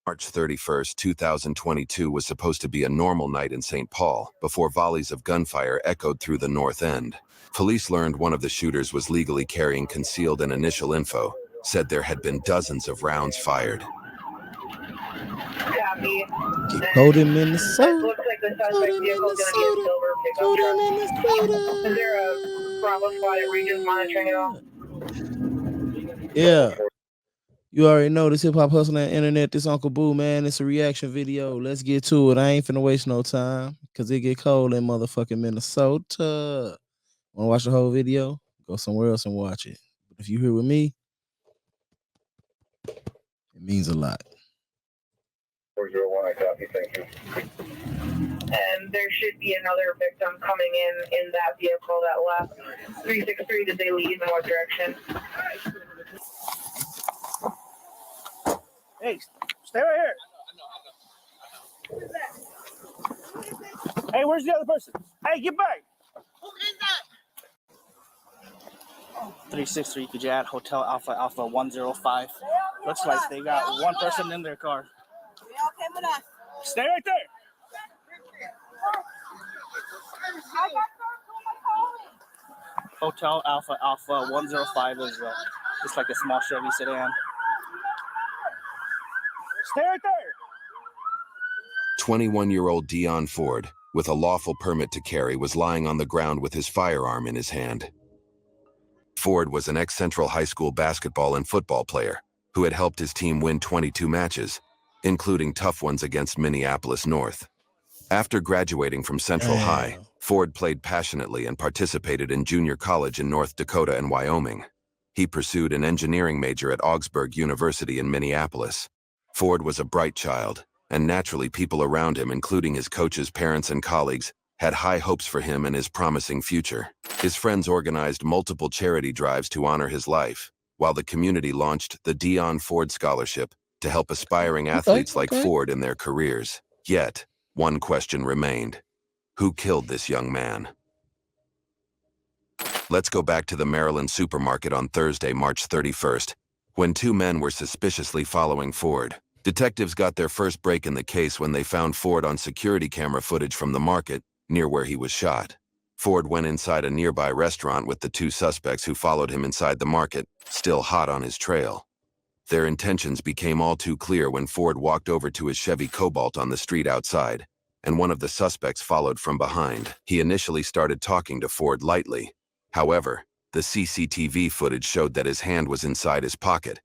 March 31st, 2022 was supposed to be a normal night in St. Paul before volleys of gunfire echoed through the North End. Police learned one of the shooters was legally carrying concealed, and initial info said there had been dozens of rounds fired. Copy. Code in Minnesota. Looks like the suspect vehicle is going to be a silver pickup truck. Is there a Bravo squad at Regions monitoring at all? Yeah. You already know this Hip Hop Hustle on the internet. This Uncle Boo, man. It's a reaction video. Let's get to it. I ain't finna waste no time because it get cold in motherfucking Minnesota. Want to watch the whole video? Go somewhere else and watch it. But if you here with me, it means a lot. 401, I copy. Thank you. And there should be another victim coming in that vehicle that left. 363, did they leave? In what direction? Hey, stay right here. Hey, where's the other person? Hey, get back. Who is that? 363, could you add Hotel Alpha 105? Looks like they got one person in their car. Stay right there. Hotel Alpha 105 is just like a small Chevy sedan. Stay right there. 21-year-old Dion Ford, with a lawful permit to carry, was lying on the ground with his firearm in his hand. Ford was an ex-Central High School basketball and football player who had helped his team win 22 matches, including tough ones against Minneapolis North. After graduating from Central High, Ford played passionately and participated in junior college in North Dakota and Wyoming. He pursued an engineering major at Augsburg University in Minneapolis. Ford was a bright child, and naturally people around him, including his coaches, parents, and colleagues, had high hopes for him and his promising future. His friends organized multiple charity drives to honor his life, while the community launched the Dion Ford Scholarship to help aspiring athletes like Ford in their careers. Yet, one question remained. Who killed this young man? Let's go back to the Maryland supermarket on Thursday, March 31st, when two men were suspiciously following Ford. Detectives got their first break in the case when they found Ford on security camera footage from the market, near where he was shot. Ford went inside a nearby restaurant with the two suspects who followed him inside the market, still hot on his trail. Their intentions became all too clear when Ford walked over to his Chevy Cobalt on the street outside, and one of the suspects followed from behind. He initially started talking to Ford lightly. However, the CCTV footage showed that his hand was inside his pocket.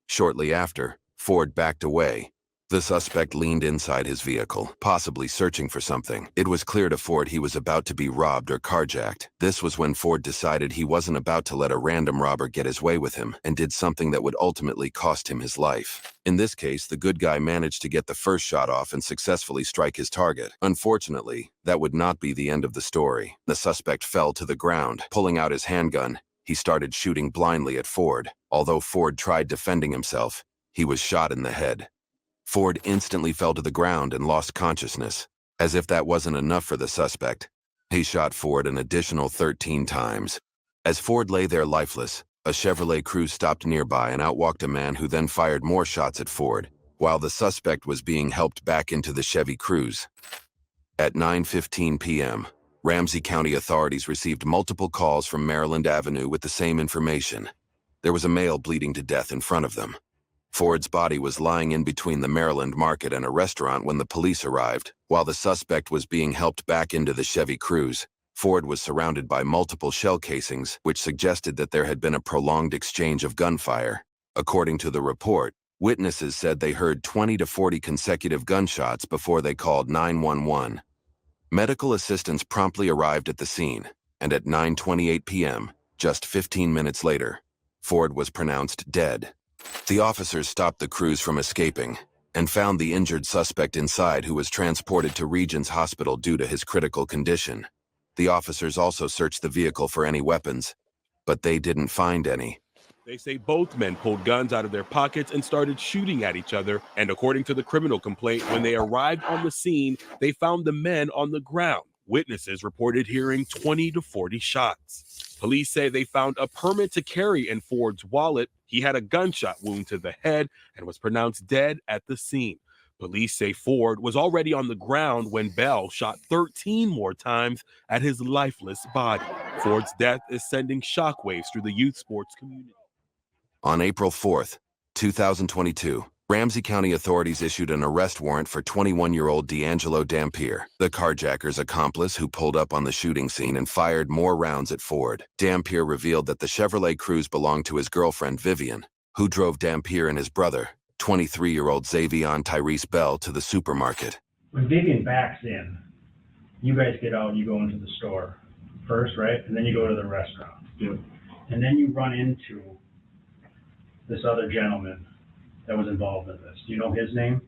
Shortly after, Ford backed away. The suspect leaned inside his vehicle, possibly searching for something. It was clear to Ford he was about to be robbed or carjacked. This was when Ford decided he wasn't about to let a random robber get his way with him, and did something that would ultimately cost him his life. In this case, the good guy managed to get the first shot off and successfully strike his target. Unfortunately, that would not be the end of the story. The suspect fell to the ground. Pulling out his handgun, he started shooting blindly at Ford. Although Ford tried defending himself, he was shot in the head. Ford instantly fell to the ground and lost consciousness. As if that wasn't enough for the suspect, he shot Ford an additional 13 times. As Ford lay there lifeless, a Chevrolet Cruze stopped nearby and out walked a man who then fired more shots at Ford, while the suspect was being helped back into the Chevy Cruze. At 9:15 p.m., Ramsey County authorities received multiple calls from Maryland Avenue with the same information. There was a male bleeding to death in front of them. Ford's body was lying in between the Maryland Market and a restaurant when the police arrived. While the suspect was being helped back into the Chevy Cruze, Ford was surrounded by multiple shell casings, which suggested that there had been a prolonged exchange of gunfire. According to the report, witnesses said they heard 20 to 40 consecutive gunshots before they called 911. Medical assistance promptly arrived at the scene, and at 9:28 p.m., just 15 minutes later, Ford was pronounced dead. The officers stopped the Cruze from escaping and found the injured suspect inside, who was transported to Regions Hospital due to his critical condition. The officers also searched the vehicle for any weapons, but they didn't find any. They say both men pulled guns out of their pockets and started shooting at each other. And according to the criminal complaint, when they arrived on the scene, they found the men on the ground. Witnesses reported hearing 20 to 40 shots. Police say they found a permit to carry in Ford's wallet. He had a gunshot wound to the head and was pronounced dead at the scene. Police say Ford was already on the ground when Bell shot 13 more times at his lifeless body. Ford's death is sending shockwaves through the youth sports community. On April 4th, 2022, Ramsey County authorities issued an arrest warrant for 21-year-old D'Angelo Dampier, the carjacker's accomplice who pulled up on the shooting scene and fired more rounds at Ford. Dampier revealed that the Chevrolet Cruze belonged to his girlfriend Vivian, who drove Dampier and his brother, 23-year-old Xavion Tyrese Bell, to the supermarket. When Vivian backs in, you guys get out and you go into the store first, right? And then you go to the restaurant. Yeah. And then you run into this other gentleman that was involved in this. Do you know his name?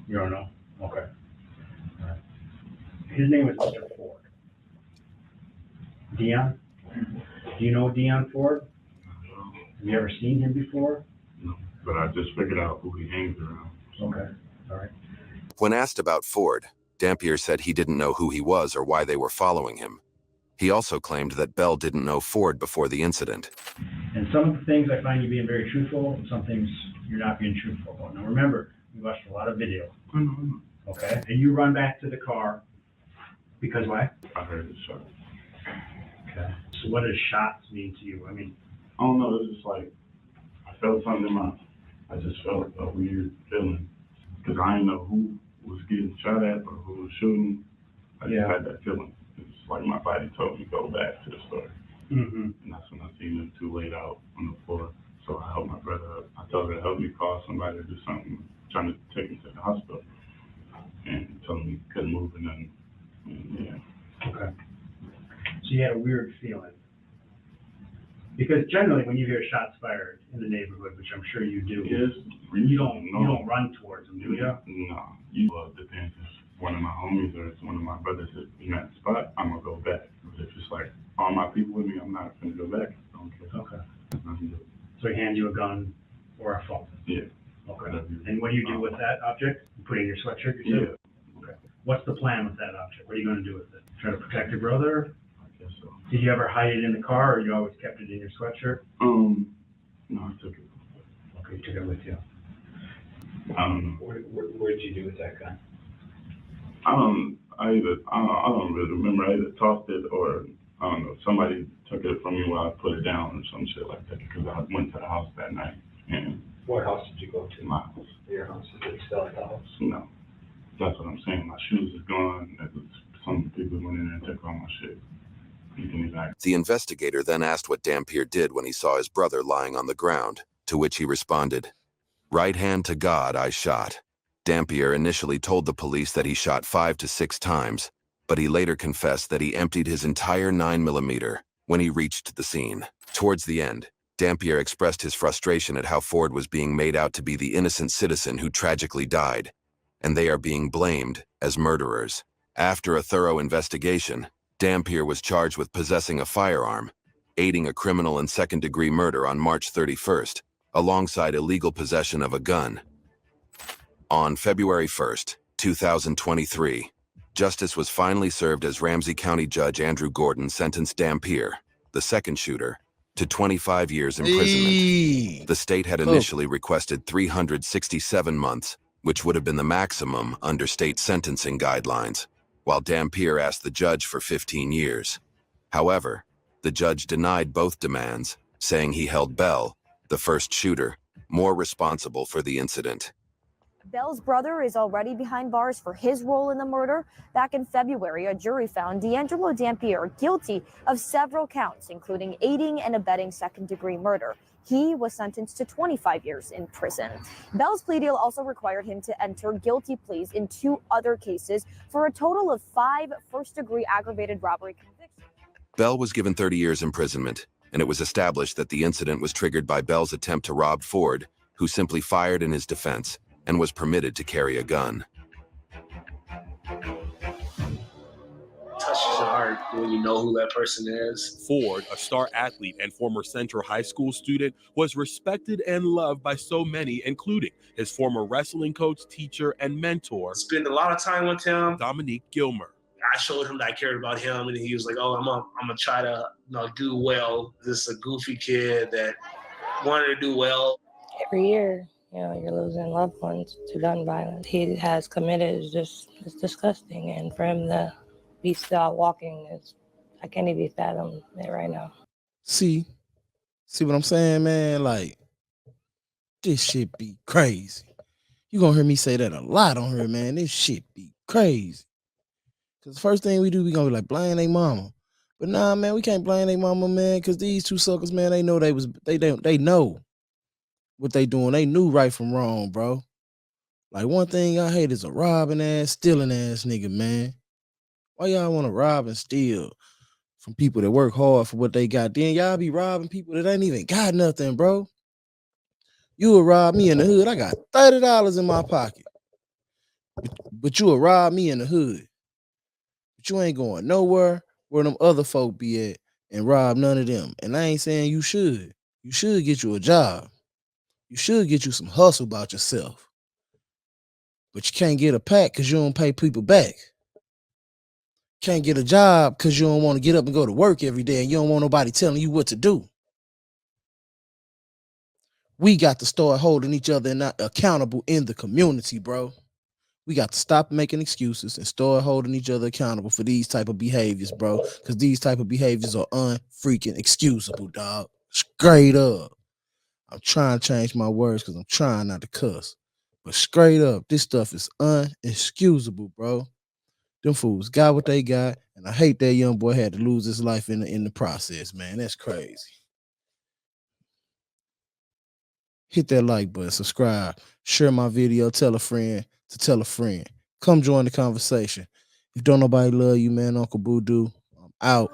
You don't know? Okay. All right. His name was Mr. Ford. Dion? Do you know Dion Ford? Have you ever seen him before? No, but I just figured out who he hangs around. Okay, all right. When asked about Ford, Dampier said he didn't know who he was or why they were following him. He also claimed that Bell didn't know Ford before the incident. And some of the things I find you being very truthful, and some things you're not being truthful about. Now remember, we watched a lot of video, okay? And you run back to the car, because why? I heard the shot. Okay. So what does shots mean to you? I mean, I don't know, it's just like, I felt something in my, I just felt a weird feeling. Because I didn't know who was getting shot at or who was shooting. I just had that feeling. It's like my body told me to go back to the store. mm-hmm. And that's when I seen them two laid out on the floor. So I helped my brother up. I told her to help me call somebody to do something, trying to take him to the hospital. And told me he couldn't move or nothing. And yeah. Okay. So you had a weird feeling. Because generally when you hear shots fired in the neighborhood, which I'm sure you do, Yes, you don't run towards them, do you? No. You depends if one of my homies or if one of my brothers is in that spot, I'm gonna go back. But if it's like all my people with me, I'm not gonna go back. I don't care. Okay. Nothing to do. So he hands you a gun or a phone? Yeah. Okay. And what do you do with that object? You put it in your sweatshirt, you said? Yeah. Okay. What's the plan with that object? What are you gonna do with it? Try to protect your brother? I guess so. Did you ever hide it in the car, or you always kept it in your sweatshirt? No, I took it. Okay, you took it with you. I don't know. What did you do with that gun? I don't really remember. I either tossed it or, I don't know, somebody took it from me while I put it down or some shit like that, because I went to the house that night. And What house did you go to? my house. Your house, is it still at the house? No. That's what I'm saying. My shoes is gone. Some people went in there and took all my shit. The investigator then asked what Dampier did when he saw his brother lying on the ground, to which he responded, "Right hand to God, I shot." Dampier initially told the police that he shot 5 to 6 times, but he later confessed that he emptied his entire 9mm when he reached the scene. Towards the end, Dampier expressed his frustration at how Ford was being made out to be the innocent citizen who tragically died, and they are being blamed as murderers. After a thorough investigation, Dampier was charged with possessing a firearm, aiding a criminal and second-degree murder on March 31st, alongside illegal possession of a gun. On February 1st, 2023, justice was finally served as Ramsey County Judge Andrew Gordon sentenced Dampier, the second shooter, to 25 years imprisonment. The state had initially requested 367 months, which would have been the maximum under state sentencing guidelines, while Dampier asked the judge for 15 years. However, the judge denied both demands, saying he held Bell, the first shooter, more responsible for the incident. Bell's brother is already behind bars for his role in the murder. Back in February, a jury found D'Angelo Dampier guilty of several counts, including aiding and abetting second-degree murder. He was sentenced to 25 years in prison. Bell's plea deal also required him to enter guilty pleas in 2 other cases for a total of 5 first-degree aggravated robbery convictions. Bell was given 30 years imprisonment, and it was established that the incident was triggered by Bell's attempt to rob Ford, who simply fired in his defense and was permitted to carry a gun. Touches your heart when you know who that person is. Ford, a star athlete and former Central High School student, was respected and loved by so many, including his former wrestling coach, teacher, and mentor, Spend a lot of time with him. Dominique Gilmer. I showed him that I cared about him, and he was like, "Oh, I'm gonna try to do well." This is a goofy kid that wanted to do well. Every year, You know, you're losing loved ones to gun violence. He has committed is just, it's disgusting. And for him to be still walking is, I can't even fathom it right now. See what I'm saying, man? Like, this shit be crazy. You gonna hear me say that a lot on here, man. This shit be crazy. Cause the first thing we do, we gonna be like, blame they mama. But nah, man, we can't blame they mama, man, cause these two suckers, man, they know they know what they doing. They knew right from wrong, bro. Like, one thing I hate is a robbing ass, stealing ass nigga, man. Why y'all wanna rob and steal from people that work hard for what they got? Then y'all be robbing people that ain't even got nothing, bro. You will rob me in the hood. I got $30 in my pocket. But you will rob me in the hood. But you ain't going nowhere where them other folk be at and rob none of them. And I ain't saying you should. You should get you a job. You should get you some hustle about yourself. But you can't get a pack because you don't pay people back. Can't get a job because you don't want to get up and go to work every day and you don't want nobody telling you what to do. We got to start holding each other accountable in the community, bro. We got to stop making excuses and start holding each other accountable for these type of behaviors, bro. Because these type of behaviors are unfreaking excusable, dog. Straight up. I'm trying to change my words because I'm trying not to cuss. But straight up, this stuff is unexcusable, bro. Them fools got what they got, and I hate that young boy had to lose his life in the process, man. That's crazy. Hit that like button, subscribe, share my video, tell a friend to tell a friend. Come join the conversation. If don't nobody love you, man, Uncle Boo do. I'm out.